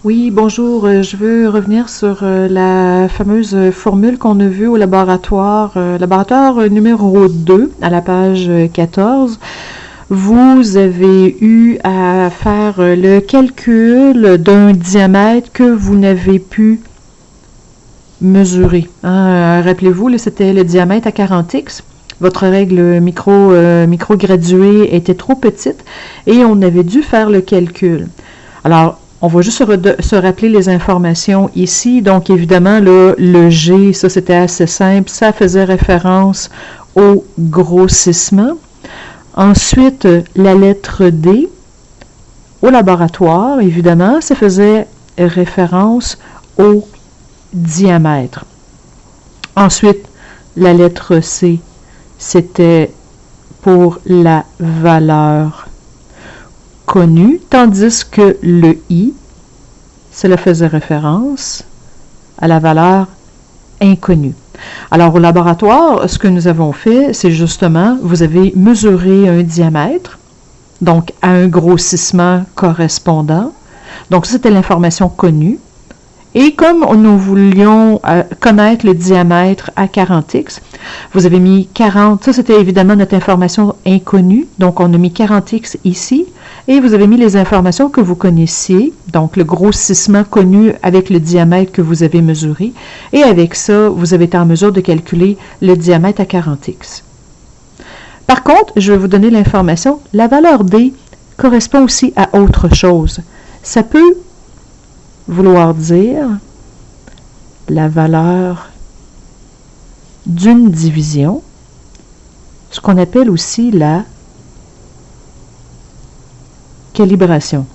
Oui, bonjour. Je veux revenir sur la fameuse formule qu'on a vue au laboratoire numéro 2, à la page 14. Vous avez eu à faire le calcul d'un diamètre que vous n'avez pu mesurer. Rappelez-vous, là, c'était le diamètre à 40x. Votre règle micro-graduée était trop petite et on avait dû faire le calcul. Alors, on va juste se rappeler les informations ici. Donc, évidemment, là, le G, ça, c'était assez simple. Ça faisait référence au grossissement. Ensuite, la lettre D, au laboratoire, évidemment, ça faisait référence au diamètre. Ensuite, la lettre C, c'était pour la valeur connue, tandis que le I, cela faisait référence à la valeur inconnue. Alors, au laboratoire, ce que nous avons fait, c'est justement, vous avez mesuré un diamètre, donc à un grossissement correspondant. Donc, c'était l'information connue. Et comme nous voulions connaître le diamètre à 40x, vous avez mis 40, ça c'était évidemment notre information inconnue, donc on a mis 40x ici, et vous avez mis les informations que vous connaissiez, donc le grossissement connu avec le diamètre que vous avez mesuré, et avec ça, vous avez été en mesure de calculer le diamètre à 40x. Par contre, je vais vous donner l'information, la valeur D correspond aussi à autre chose. Ça peut vouloir dire la valeur d'une division, ce qu'on appelle aussi la calibration.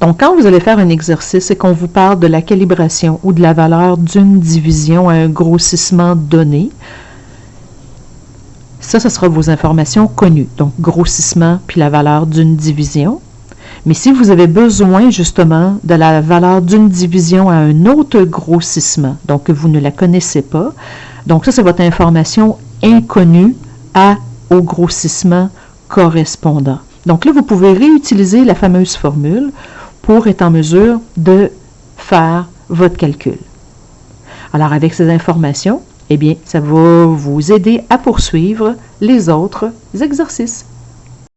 Donc, quand vous allez faire un exercice et qu'on vous parle de la calibration ou de la valeur d'une division à un grossissement donné, ça sera vos informations connues. Donc, grossissement puis la valeur d'une division. Mais si vous avez besoin justement de la valeur d'une division à un autre grossissement, donc que vous ne la connaissez pas, donc ça c'est votre information inconnue au grossissement correspondant. Donc là, vous pouvez réutiliser la fameuse formule pour être en mesure de faire votre calcul. Alors avec ces informations, eh bien, ça va vous aider à poursuivre les autres exercices.